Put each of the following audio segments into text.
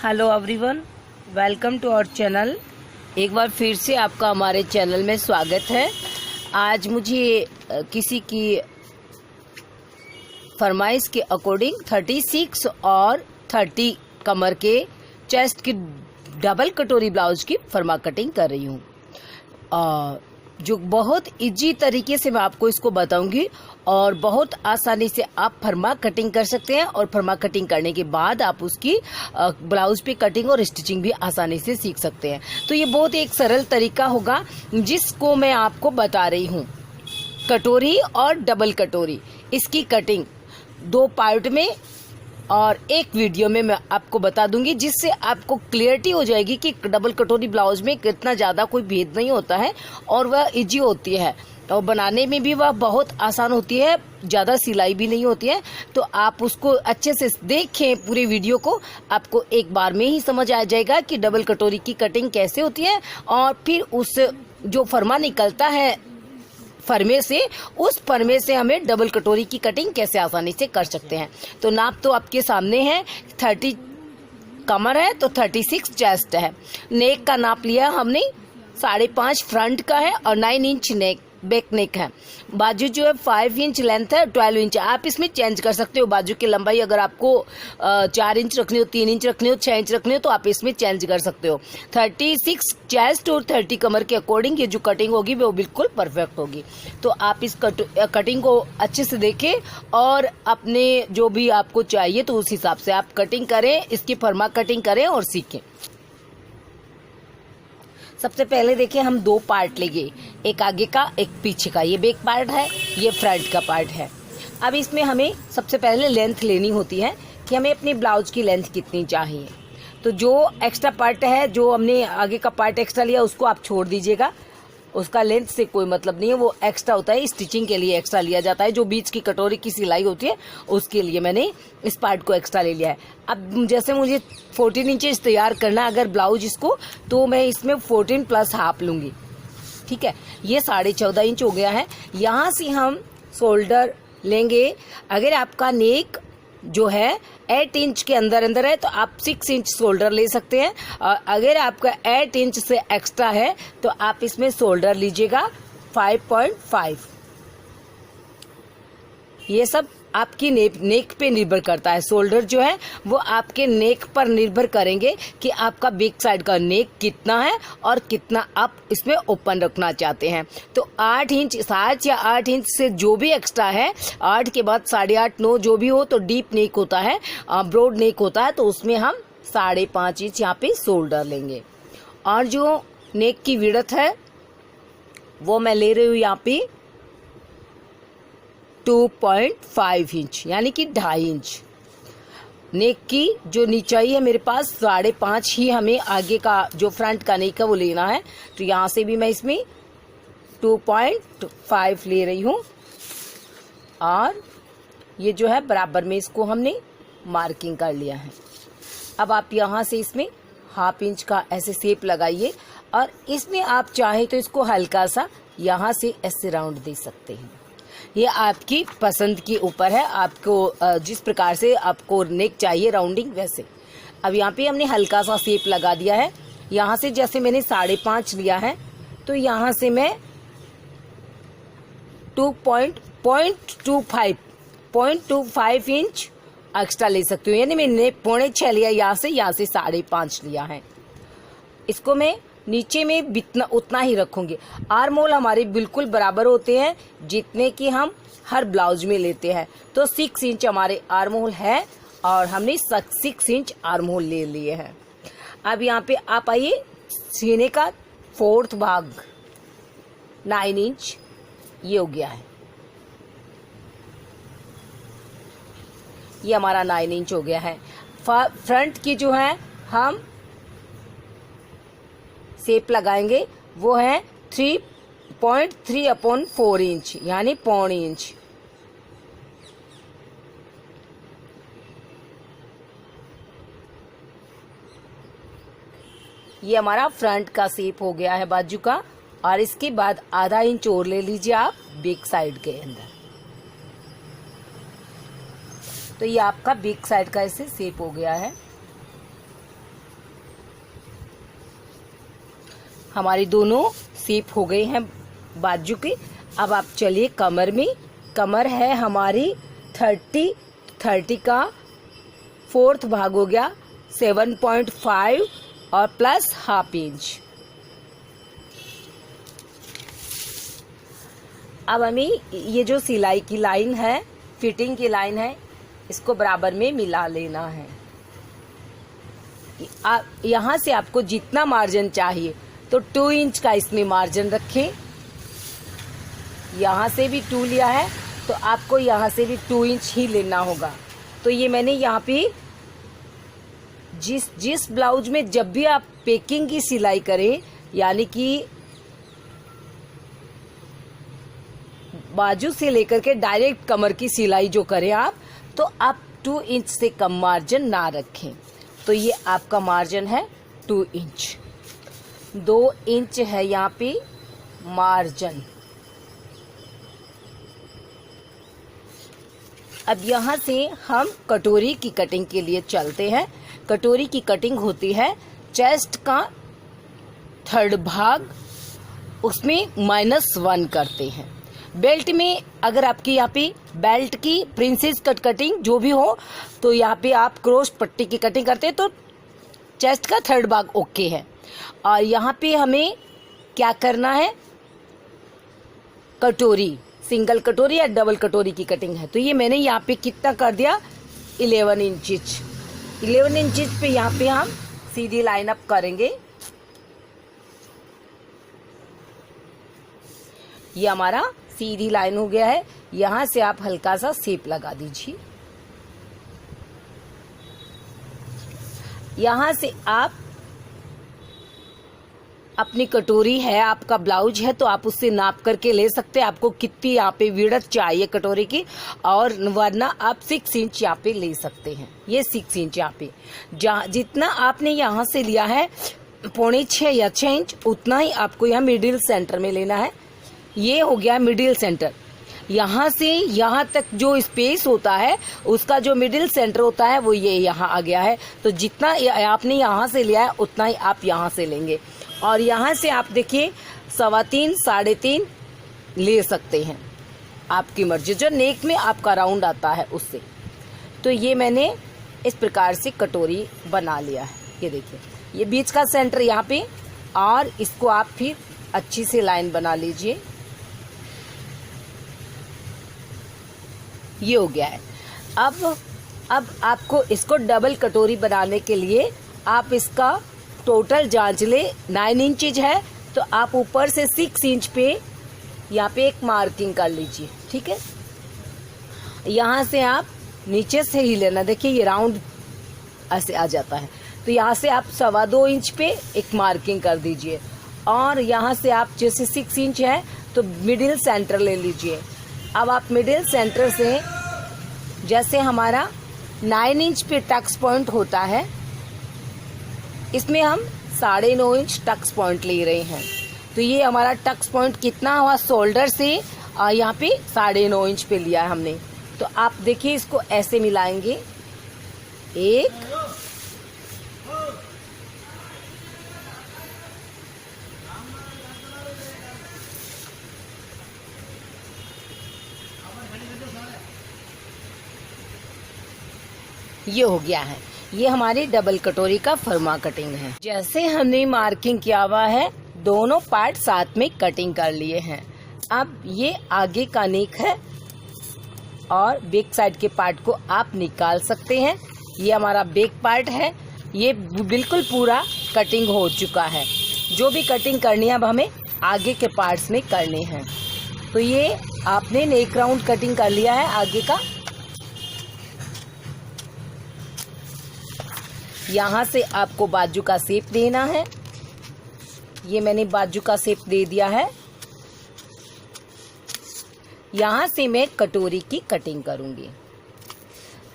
Hello everyone, welcome to our channel. एक बार फिर से आपका हमारे चैनल में स्वागत है। आज मुझे किसी की फरमाइश के अकॉर्डिंग 36 और 30 कमर के चेस्ट की डबल कटोरी ब्लाउज की फरमा कटिंग कर रही हूँ, जो बहुत इजी तरीके से मैं आपको इसको बताऊंगी और बहुत आसानी से आप फरमा कटिंग कर सकते हैं। और फरमा कटिंग करने के बाद आप उसकी ब्लाउज पे कटिंग और स्टिचिंग भी आसानी से सीख सकते हैं। तो ये बहुत एक सरल तरीका होगा जिसको मैं आपको बता रही हूँ। कटोरी और डबल कटोरी, इसकी कटिंग 2 पार्ट में और एक वीडियो में मैं आपको बता दूंगी, जिससे आपको क्लियरिटी हो जाएगी कि डबल कटोरी ब्लाउज में कितना ज़्यादा कोई भेद नहीं होता है और वह इजी होती है और बनाने में भी वह बहुत आसान होती है, ज़्यादा सिलाई भी नहीं होती है। तो आप उसको अच्छे से देखें, पूरे वीडियो को, आपको एक बार में ही समझ आ जाएगा कि डबल कटोरी की कटिंग कैसे होती है और फिर उस जो फरमा निकलता है फरमे से, उस फरमे से हमें डबल कटोरी की कटिंग कैसे आसानी से कर सकते हैं। तो नाप तो आपके सामने है, 30 कमर है तो 36 चेस्ट है। नेक का नाप लिया हमने 5.5 फ्रंट का है और 9 इंच नेक बैक नेक है। बाजू जो है 5 इंच लेंथ है, 12 इंच। आप इसमें चेंज कर सकते हो बाजू की लंबाई, अगर आपको 4 इंच रखनी हो, 3 इंच रखनी हो, 6 इंच रखनी हो तो आप इसमें चेंज कर सकते हो। 36 चेस्ट और 30 कमर के अकॉर्डिंग ये जो कटिंग होगी वो बिल्कुल परफेक्ट होगी। तो आप इस कटिंग को अच्छे से देखें और अपने जो भी आपको चाहिए तो उस हिसाब से आप कटिंग करें, इसकी फरमा कटिंग करें और सीखें। सबसे पहले देखिए, हम 2 पार्ट लेंगे, एक आगे का एक पीछे का। ये बैक पार्ट है, ये फ्रंट का पार्ट है। अब इसमें हमें सबसे पहले लेंथ लेनी होती है कि हमें अपनी ब्लाउज की लेंथ कितनी चाहिए। तो जो एक्स्ट्रा पार्ट है, जो हमने आगे का पार्ट एक्स्ट्रा लिया, उसको आप छोड़ दीजिएगा, उसका लेंथ से कोई मतलब नहीं है, वो एक्स्ट्रा होता है, स्टिचिंग के लिए एक्स्ट्रा लिया जाता है। जो बीच की कटोरी की सिलाई होती है उसके लिए मैंने इस पार्ट को एक्स्ट्रा ले लिया है। अब जैसे मुझे 14 इंचेस तैयार करना है अगर ब्लाउज इसको, तो मैं इसमें 14 प्लस हाफ लूंगी। ठीक है, ये 14.5 इंच हो गया है। यहाँ से हम शोल्डर लेंगे। अगर आपका नेक जो है 8 इंच के अंदर अंदर है तो आप 6 इंच शोल्डर ले सकते हैं, और अगर आपका 8 इंच से एक्स्ट्रा है तो आप इसमें शोल्डर लीजिएगा 5.5। ये सब आपकी नेक पे निर्भर करता है। शोल्डर जो है वो आपके नेक पर निर्भर करेंगे कि आपका बैक साइड का नेक कितना है और कितना आप इसमें ओपन रखना चाहते हैं। तो 8 इंच 7 या 8 इंच से जो भी एक्स्ट्रा है, 8 के बाद 8.5 9 जो भी हो, तो डीप नेक होता है, ब्रॉड नेक होता है, तो उसमें हम 5.5 इंच यहाँ पे शोल्डर लेंगे। और जो नेक की विड्थ है वो मैं ले रही हूँ यहाँ पे 2.5 इंच, यानी कि 2.5 इंच। नेक की जो नीचाई है मेरे पास 5.5 ही हमें आगे का जो फ्रंट का नेक है वो लेना है। तो यहाँ से भी मैं इसमें 2.5 ले रही हूँ और ये जो है बराबर में इसको हमने मार्किंग कर लिया है। अब आप यहाँ से इसमें 1/2 इंच का ऐसे शेप लगाइए और इसमें आप चाहे तो इसको हल्का सा यहाँ से ऐसे राउंड दे सकते हैं। ये आपकी पसंद के ऊपर है, आपको जिस प्रकार से आपको नेक चाहिए राउंडिंग वैसे। अब यहाँ पे हमने हल्का सा शेप लगा दिया है। यहाँ से जैसे मैंने 5.5 लिया है तो यहाँ से मैं 0.25 इंच एक्स्ट्रा ले सकती हूँ, यानी मैंने 5.5 लिया यहाँ से 5.5 लिया है। इसको मैं नीचे में उतना ही रखूंगी। आर्म होल हमारे बिल्कुल बराबर होते हैं जितने कि हम हर ब्लाउज में लेते हैं। तो 6 इंच हमारे आर्म होल है और हमने 6 इंच आर्म होल ले लिए हैं। अब यहाँ पे आप आइए, सीने का 4th भाग 9 इंच ये हो गया है। ये हमारा 9 इंच हो गया है। फ्रंट की जो है हम शेप लगाएंगे वो है 3.3/4 इंच, यानी 0.25 इंच। ये हमारा फ्रंट का शेप हो गया है बाजू का। और इसके बाद आधा इंच और ले लीजिए आप बैक साइड के अंदर। तो ये आपका बैक साइड का ऐसे शेप हो गया है। हमारी दोनों शेप हो गए हैं बाजू के। अब आप चलिए कमर में। कमर है हमारी 30 का 4th भाग हो गया 7.5 और प्लस ½ इंच। अब हमें ये जो सिलाई की लाइन है, फिटिंग की लाइन है, इसको बराबर में मिला लेना है। यहाँ से आपको जितना मार्जिन चाहिए तो 2 इंच का इसमें मार्जिन रखें। यहाँ से भी 2 लिया है तो आपको यहाँ से भी 2 इंच ही लेना होगा। तो ये मैंने यहाँ पे जिस ब्लाउज में जब भी आप पेकिंग की सिलाई करें, यानी कि बाजू से लेकर के डायरेक्ट कमर की सिलाई जो करें आप, तो आप 2 इंच से कम मार्जिन ना रखें। तो ये आपका मार्जिन है 2 इंच। 2 इंच है यहाँ पे मार्जिन। अब यहाँ से हम कटोरी की कटिंग के लिए चलते हैं। कटोरी की कटिंग होती है चेस्ट का 3rd भाग, उसमें -1 करते हैं। बेल्ट में अगर आपकी यहाँ पे बेल्ट की प्रिंसेस कट कटिंग जो भी हो, तो यहाँ पे आप क्रॉस पट्टी की कटिंग करते हैं तो चेस्ट का 3rd भाग ओके है। और यहाँ पे हमें क्या करना है, कटोरी, सिंगल कटोरी या डबल कटोरी की कटिंग है। तो ये मैंने यहाँ पे कितना कर दिया, 11 इंच। 11 इंच पे यहाँ पे हम सीधी लाइन अप करेंगे। ये हमारा सीधी लाइन हो गया है। यहाँ से आप हल्का सा शेप लगा दीजिए। यहाँ से आप अपनी कटोरी है, आपका ब्लाउज है, तो आप उससे नाप करके ले सकते हैं आपको कितनी यहाँ पे विड्थ चाहिए कटोरी की, और वरना आप 6 इंच यहाँ पे ले सकते हैं। ये 6 इंच यहाँ पे जितना आपने यहाँ से लिया है 6.25 या 6 इंच, उतना ही आपको यहाँ मिडिल सेंटर में लेना है। ये हो गया मिडिल सेंटर। यहाँ से यहाँ तक जो स्पेस होता है उसका जो मिडिल सेंटर होता है वो ये यहाँ आ गया है। तो जितना आपने यहाँ से लिया है उतना ही आप यहाँ से लेंगे। और यहाँ से आप देखिए 3.25 3.5 ले सकते हैं, आपकी मर्जी, जो नेक में आपका राउंड आता है उससे। तो ये मैंने इस प्रकार से कटोरी बना लिया है। ये देखिए, ये बीच का सेंटर यहाँ पे, और इसको आप फिर अच्छी से लाइन बना लीजिए। ये हो गया है। अब आपको इसको डबल कटोरी बनाने के लिए आप इसका टोटल जांच ले। 9 इंच है तो आप ऊपर से 6 इंच पे यहाँ पे एक मार्किंग कर लीजिए, ठीक है। यहाँ से आप नीचे से ही लेना, देखिए ये राउंड ऐसे आ जाता है। तो यहाँ से आप 2.25 इंच पे एक मार्किंग कर दीजिए, और यहाँ से आप जैसे 6 इंच है तो मिडिल सेंटर ले लीजिए। अब आप मिडिल सेंटर से, जैसे हमारा 9 इंच पे टक्स पॉइंट होता है, इसमें हम 9.5 इंच टक्स पॉइंट ले रहे हैं। तो ये हमारा टक्स पॉइंट कितना हुआ, शोल्डर से यहाँ पे 9.5 इंच पे लिया है हमने। तो आप देखिए इसको ऐसे मिलाएंगे, एक, ये हो गया है। ये हमारी डबल कटोरी का फर्मा कटिंग है। जैसे हमने मार्किंग किया हुआ है, दोनों पार्ट साथ में कटिंग कर लिए हैं। अब ये आगे का नेक है और बैक साइड के पार्ट को आप निकाल सकते हैं। ये हमारा बैक पार्ट है, ये बिल्कुल पूरा कटिंग हो चुका है। जो भी कटिंग करनी है अब हमें आगे के पार्ट्स में करने हैं। तो ये आपने नेक राउंड कटिंग कर लिया है आगे का। यहाँ से आपको बाजू का शेप देना है। ये मैंने बाजू का शेप दे दिया है। यहाँ से मैं कटोरी की कटिंग करूंगी।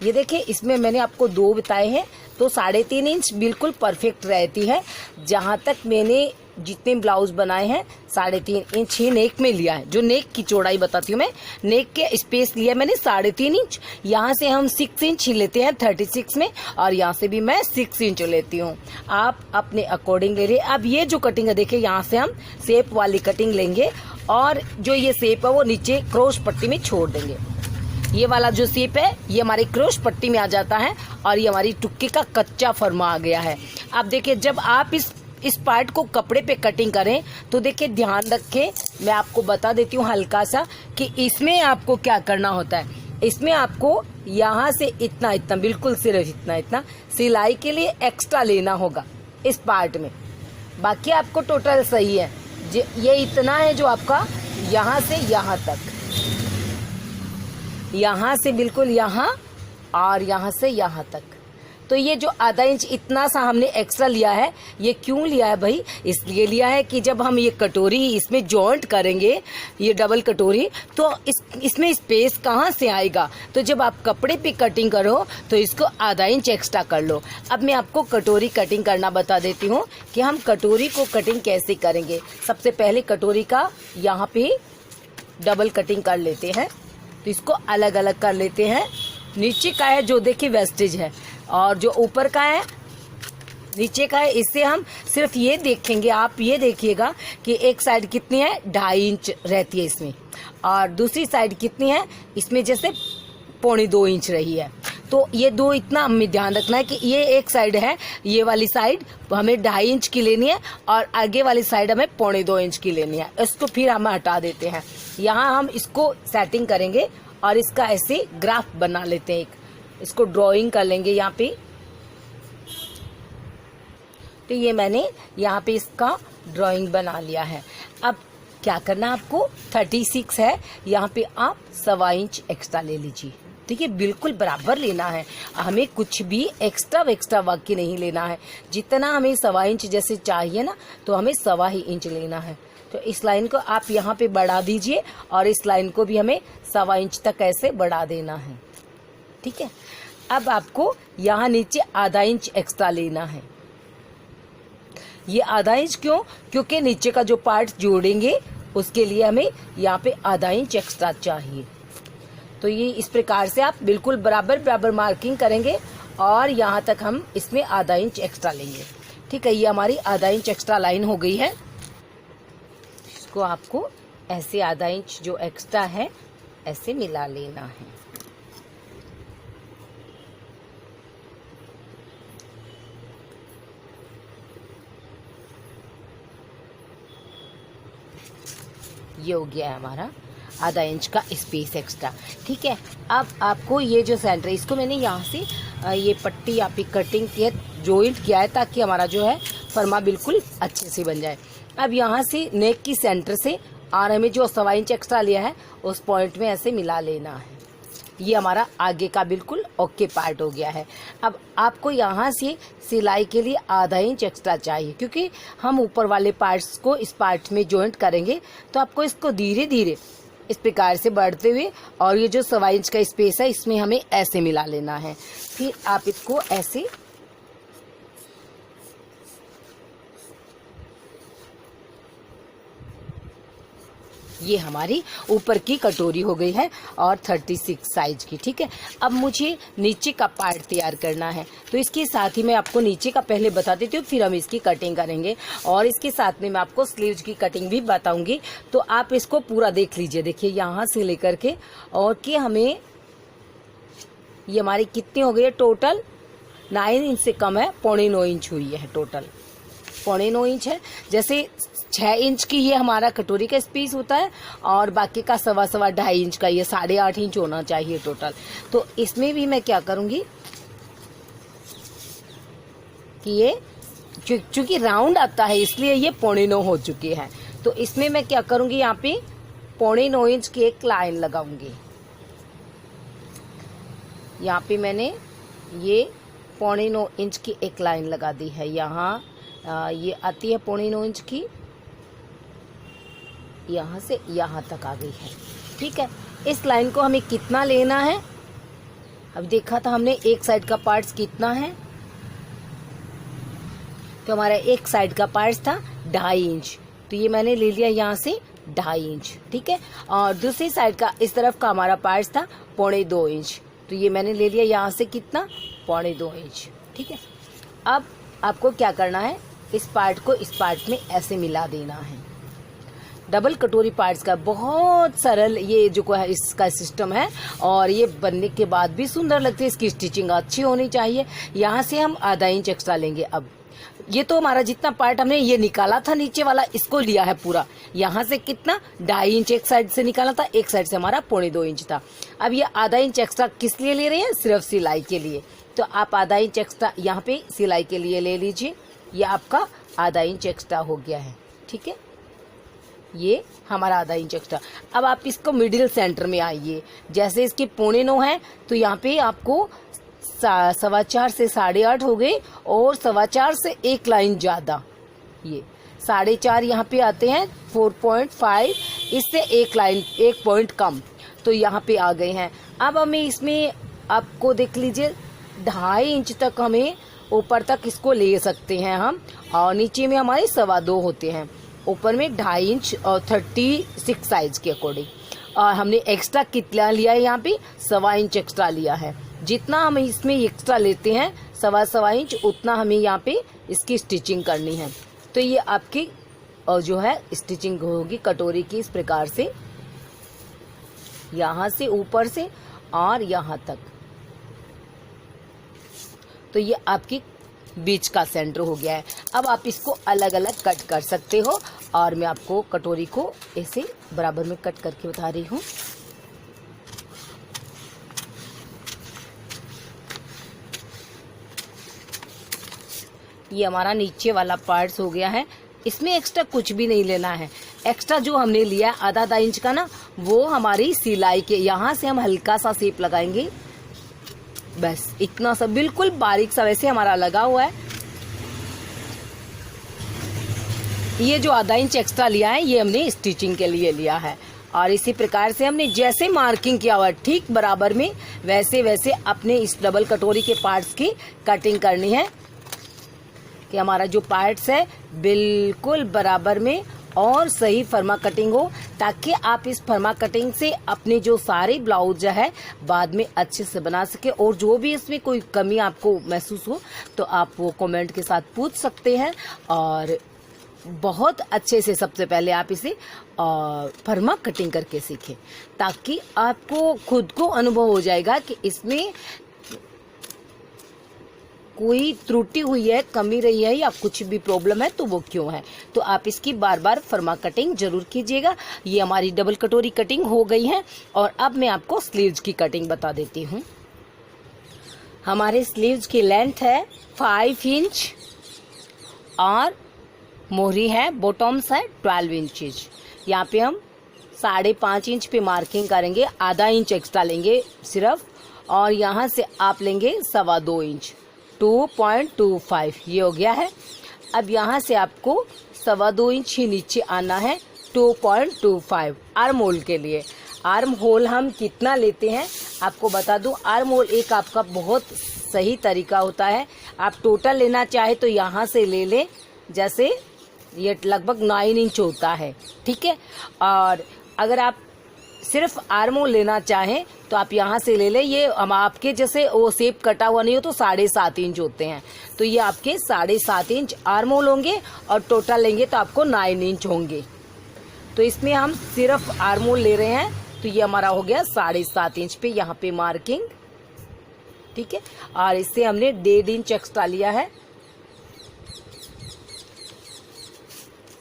ये देखिए, इसमें मैंने आपको 2 बताए हैं, तो 3.5 इंच बिल्कुल परफेक्ट रहती है। जहाँ तक मैंने जितने ब्लाउज बनाए हैं 3.5 इंच ही नेक में लिया है। जो नेक की चौड़ाई बताती हूँ मैं, नेक के स्पेस लिया मैंने 3.5 इंच। यहाँ से हम 6 इंच ही लेते हैं 36 में, और यहाँ से भी मैं 6 इंच लेती हूँ। आप अपने अकॉर्डिंग ले लिए। अब ये जो कटिंग है देखिए, यहाँ से हम शेप वाली कटिंग लेंगे और जो ये शेप है वो नीचे क्रॉस पट्टी में छोड़ देंगे। ये वाला जो शेप है ये हमारी क्रॉस पट्टी में आ जाता है और ये हमारी टुक्के का कच्चा फरमा आ गया है। अब देखिए, जब आप इस पार्ट को कपड़े पे कटिंग करें तो देखिए ध्यान रखें, मैं आपको बता देती हूँ हल्का सा कि इसमें आपको क्या करना होता है। इसमें आपको यहाँ से इतना इतना, बिल्कुल सिर्फ इतना इतना सिलाई के लिए एक्स्ट्रा लेना होगा इस पार्ट में। बाकी आपको टोटल सही है। ये इतना है जो आपका यहाँ से यहाँ तक, यहाँ से बिल्कुल यहाँ और यहाँ से यहाँ तक। तो ये जो आधा इंच इतना सा हमने एक्स्ट्रा लिया है, ये क्यों लिया है भाई? इसलिए लिया है कि जब हम ये कटोरी इसमें जॉइंट करेंगे, ये डबल कटोरी, तो इसमें स्पेस कहाँ से आएगा? तो जब आप कपड़े पे कटिंग करो तो इसको आधा इंच एक्स्ट्रा कर लो। अब मैं आपको कटोरी कटिंग करना बता देती हूँ कि हम कटोरी को कटिंग कैसे करेंगे। सबसे पहले कटोरी का यहाँ पे डबल कटिंग कर लेते हैं, तो इसको अलग अलग कर लेते हैं। नीचे का है जो देखिए वेस्टेज है, और जो ऊपर का है नीचे का है, इससे हम सिर्फ ये देखेंगे। आप ये देखिएगा कि एक साइड कितनी है, 2.5 इंच रहती है इसमें, और दूसरी साइड कितनी है, इसमें जैसे 2.25 इंच रही है। तो ये दो इतना हमें ध्यान रखना है कि ये एक साइड है, ये वाली साइड हमें 2.5 इंच की लेनी है और आगे वाली साइड हमें 2.25 इंच की लेनी है। इसको फिर हम हटा देते हैं। यहाँ हम इसको सेटिंग करेंगे और इसका ऐसे ग्राफ बना लेते हैं। इसको ड्राइंग कर लेंगे यहाँ पे। तो ये मैंने यहाँ पे इसका ड्राइंग बना लिया है। अब क्या करना आपको, 36 है, यहाँ पे आप 1.25 इंच एक्स्ट्रा ले लीजिए। देखिए बिल्कुल बराबर लेना है, हमें कुछ भी एक्स्ट्रा वाक्य नहीं लेना है। जितना हमें 1.25 इंच जैसे चाहिए ना, तो हमें 1.25 इंच लेना है। तो इस लाइन को आप यहाँ पे बढ़ा दीजिए और इस लाइन को भी हमें 1.25 इंच तक ऐसे बढ़ा देना है। ठीक है। अब आपको यहाँ नीचे आधा इंच एक्स्ट्रा लेना है। ये आधा इंच क्यों? क्योंकि नीचे का जो पार्ट जोड़ेंगे उसके लिए हमें यहाँ पे आधा इंच एक्स्ट्रा चाहिए। तो ये इस प्रकार से आप बिल्कुल बराबर मार्किंग करेंगे और यहाँ तक हम इसमें आधा इंच एक्स्ट्रा लेंगे। ठीक है, ये हमारी आधा इंच एक्स्ट्रा लाइन हो गई है। इसको आपको ऐसे आधा इंच जो एक्स्ट्रा है ऐसे मिला लेना है। ये हो गया है हमारा आधा इंच का स्पेस एक्स्ट्रा। ठीक है। अब आपको ये जो सेंटर है, इसको मैंने यहाँ से ये पट्टी यहाँ पे कटिंग किया, जॉइंट किया है ताकि हमारा जो है फरमा बिल्कुल अच्छे से बन जाए। अब यहाँ से नेक की सेंटर से और हमें जो 1.25 इंच एक्स्ट्रा लिया है उस पॉइंट में ऐसे मिला लेना है। ये हमारा आगे का बिल्कुल ओके पार्ट हो गया है। अब आपको यहाँ से सिलाई के लिए आधा इंच एक्स्ट्रा चाहिए, क्योंकि हम ऊपर वाले पार्ट्स को इस पार्ट में जॉइंट करेंगे। तो आपको इसको धीरे धीरे इस प्रकार से बढ़ते हुए और ये जो 1.25 इंच का स्पेस है इसमें हमें ऐसे मिला लेना है। फिर आप इसको ऐसे ये हमारी ऊपर की कटोरी हो गई है और 36 साइज की। ठीक है। अब मुझे नीचे का पार्ट तैयार करना है, तो इसके साथ ही मैं आपको नीचे का पहले बता देती हूँ, फिर हम इसकी कटिंग करेंगे और इसके साथ में मैं आपको स्लीव्स की कटिंग भी बताऊंगी। तो आप इसको पूरा देख लीजिए। देखिए यहाँ से लेकर के और कि हमें ये हमारी कितनी हो गई है टोटल, 9 इंच से कम है, 9.25 इंच हुई है टोटल, 9.25 इंच है। जैसे 6 इंच की ये हमारा कटोरी का स्पेस होता है और बाकी का 2.25 इंच का, ये 8.5 इंच होना चाहिए टोटल। तो इसमें भी मैं क्या करूंगी कि ये चूंकि राउंड आता है इसलिए ये 9.25 हो चुकी है। तो इसमें मैं क्या करूंगी, यहाँ पे 9.25 इंच की एक लाइन लगाऊंगी। यहाँ पे मैंने ये 9.25 इंच की एक लाइन लगा दी है। यहाँ ये आती है 9.25 इंच की, यहाँ से यहाँ तक आ गई है। ठीक है। इस लाइन को हमें कितना लेना है, अब देखा था हमने एक साइड का पार्ट्स कितना है, तो हमारा एक साइड का पार्ट्स था 2.5 इंच, तो ये मैंने ले लिया यहाँ से 2.5 इंच, ठीक है। और दूसरी साइड का इस तरफ का हमारा पार्ट था 2.25 इंच, तो ये मैंने ले लिया यहाँ से कितना 2.25 इंच, ठीक है। अब आपको क्या करना है, इस पार्ट को इस पार्ट में ऐसे मिला देना है। डबल कटोरी पार्ट्स का बहुत सरल ये जो है इसका सिस्टम है, और ये बनने के बाद भी सुंदर लगती है। इसकी स्टिचिंग अच्छी होनी चाहिए। यहाँ से हम आधा इंच एक्स्ट्रा लेंगे। अब ये तो हमारा जितना पार्ट हमने ये निकाला था नीचे वाला, इसको लिया है पूरा। यहाँ से कितना 2.5 इंच एक साइड से निकाला था, एक साइड से हमारा 2.25 इंच था। अब ये आधा इंच एक्स्ट्रा किस लिए ले रहे हैं, सिर्फ सिलाई के लिए। तो आप आधा इंच एक्स्ट्रा यहाँ पे सिलाई के लिए ले लीजिए। ये आपका आधा इंच एक्स्ट्रा हो गया है, ठीक है। ये हमारा आधा इंच एक्स्ट्रा। अब आप इसको मिडिल सेंटर में आइए। जैसे इसके 9.25 है, तो यहाँ पे आपको 4.25 से 8.5 हो गए, और 4.25 से एक लाइन ज्यादा, ये 4.5 यहाँ पे आते हैं 4.5, इससे एक लाइन एक पॉइंट कम, तो यहाँ पे आ गए हैं। अब हमें इसमें आपको देख लीजिए 2.5 इंच तक हमें ऊपर तक इसको ले सकते हैं हम, और नीचे में हमारे 2.25 होते हैं, ऊपर में 2.5 इंच और 36 साइज के अकॉर्डिंग। और हमने एक्स्ट्रा कितना लिया है, यहाँ पे 1.25 इंच एक्स्ट्रा लिया है। जितना हम इसमें एक्स्ट्रा लेते हैं 1.25 इंच, उतना हमें यहाँ पे इसकी स्टिचिंग करनी है। तो ये आपकी और जो है स्टिचिंग होगी कटोरी की इस प्रकार से, यहाँ से ऊपर से और यहाँ तक। तो ये आपकी बीच का सेंटर हो गया है। अब आप इसको अलग अलग कट कर सकते हो, और मैं आपको कटोरी को ऐसे बराबर में कट करके बता रही हूँ। ये हमारा नीचे वाला पार्ट्स हो गया है। इसमें एक्स्ट्रा कुछ भी नहीं लेना है। एक्स्ट्रा जो हमने लिया आधा इंच का ना, वो हमारी सिलाई के यहाँ से हम हल्का सा शेप लगाएंगे, बस इतना सा, बिल्कुल बारीक सा वैसे हमारा लगा हुआ है। ये जो आधा इंच एक्स्ट्रा लिया है, ये हमने स्टिचिंग के लिए लिया है। और इसी प्रकार से हमने जैसे मार्किंग किया हुआ ठीक बराबर में, वैसे वैसे अपने इस डबल कटोरी के पार्ट्स की कटिंग करनी है, कि हमारा जो पार्ट्स है बिल्कुल बराबर में और सही फर्मा कटिंग हो, ताकि आप इस फर्मा कटिंग से अपने जो सारे ब्लाउज है बाद में अच्छे से बना सके। और जो भी इसमें कोई कमी आपको महसूस हो तो आप वो कमेंट के साथ पूछ सकते हैं। और बहुत अच्छे से सबसे पहले आप इसे फर्मा कटिंग करके सीखें, ताकि आपको खुद को अनुभव हो जाएगा कि इसमें कोई त्रुटि हुई है, कमी रही है, या कुछ भी प्रॉब्लम है तो वो क्यों है। तो आप इसकी बार बार फर्मा कटिंग जरूर कीजिएगा। ये हमारी डबल कटोरी कटिंग हो गई है। और अब मैं आपको स्लीव्स की कटिंग बता देती हूँ। हमारे स्लीव्स की लेंथ है 5 इंच और मोहरी है, बॉटम्स है 12 इंचेज। यहाँ पे हम 5.5 इंच पे मार्किंग करेंगे, आधा इंच एक्स्ट्रा लेंगे सिर्फ, और यहाँ से आप लेंगे 2.25 इंच, 2.25 ये हो गया है। अब यहाँ से आपको 2.25 इंच ही नीचे आना है, 2.25 आर्म होल के लिए। आर्म होल हम कितना लेते हैं आपको बता दूं। आर्म होल एक आपका बहुत सही तरीका होता है। आप टोटल लेना चाहे तो यहाँ से ले लें, जैसे ये लगभग 9 इंच होता है, ठीक है। और अगर आप सिर्फ आर्म होल लेना चाहें तो आप यहाँ से ले लें। ये हम आपके जैसे वो शेप कटा हुआ नहीं हो तो 7.5 इंच होते हैं, तो ये आपके 7.5 इंच आर्म होल होंगे, और टोटल लेंगे तो आपको 9 इंच होंगे। तो इसमें हम सिर्फ आर्म होल ले रहे हैं, तो ये हमारा हो गया 7.5 इंच पे यहाँ पे मार्किंग, ठीक है। और इससे हमने 1.5 इंच एक्स्ट्रा लिया है,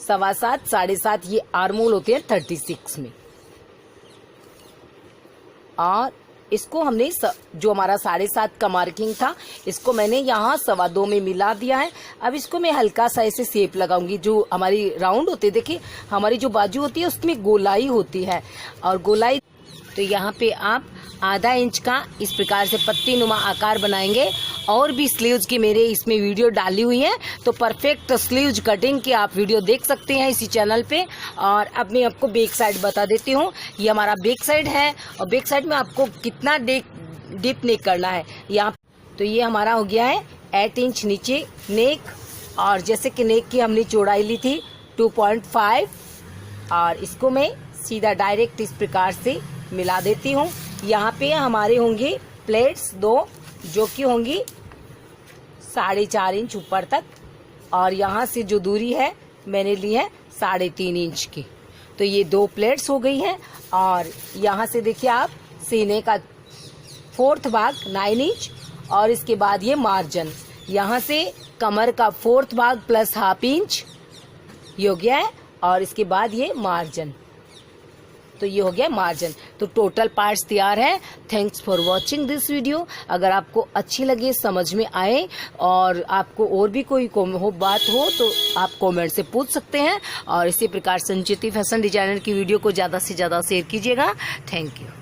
7.25 7.5 ये आर्म होल होते हैं 36 में। और इसको हमने जो हमारा 7.5 का मार्किंग था, इसको मैंने यहाँ 2.25 में मिला दिया है। अब इसको मैं हल्का सा ऐसे शेप लगाऊंगी। जो हमारी राउंड होती है, देखिए हमारी जो बाजू होती है उसमें गोलाई होती है, और गोलाई तो यहाँ पे आप आधा इंच का इस प्रकार से पत्ती नुमा आकार बनाएंगे। और भी स्लीव्स की मेरे इसमें वीडियो डाली हुई है, तो परफेक्ट स्लीव्स कटिंग की आप वीडियो देख सकते हैं इसी चैनल पे। और अब मैं आपको बैक साइड बता देती हूँ। ये हमारा बैक साइड है, और बैक साइड में आपको कितना डीप नेक करना है यहाँ, तो ये हमारा हो गया है 8 इंच नीचे नेक। और जैसे कि नेक की हमने चौड़ाई ली थी 2.5 और इसको मैं सीधा डायरेक्ट इस प्रकार से मिला देती हूँ। यहाँ पे हमारे होंगी प्लेट्स 2 जो कि होंगी 4.5 इंच ऊपर तक, और यहाँ से जो दूरी है मैंने ली है 3.5 इंच की। तो ये 2 प्लेट्स हो गई हैं। और यहाँ से देखिए आप सीने का 4th भाग 9 इंच, और इसके बाद ये मार्जिन, यहाँ से कमर का 4th भाग प्लस ½ इंच ये हो गया है, और इसके बाद ये मार्जिन, तो ये हो गया मार्जिन। तो टोटल पार्ट्स तैयार है। Thanks for watching this video. अगर आपको अच्छी लगे, समझ में आए, और आपको और भी कोई बात हो तो आप कमेंट से पूछ सकते हैं। और इसी प्रकार संचिति फैशन डिजाइनर की वीडियो को ज़्यादा से ज़्यादा शेयर कीजिएगा। Thank you.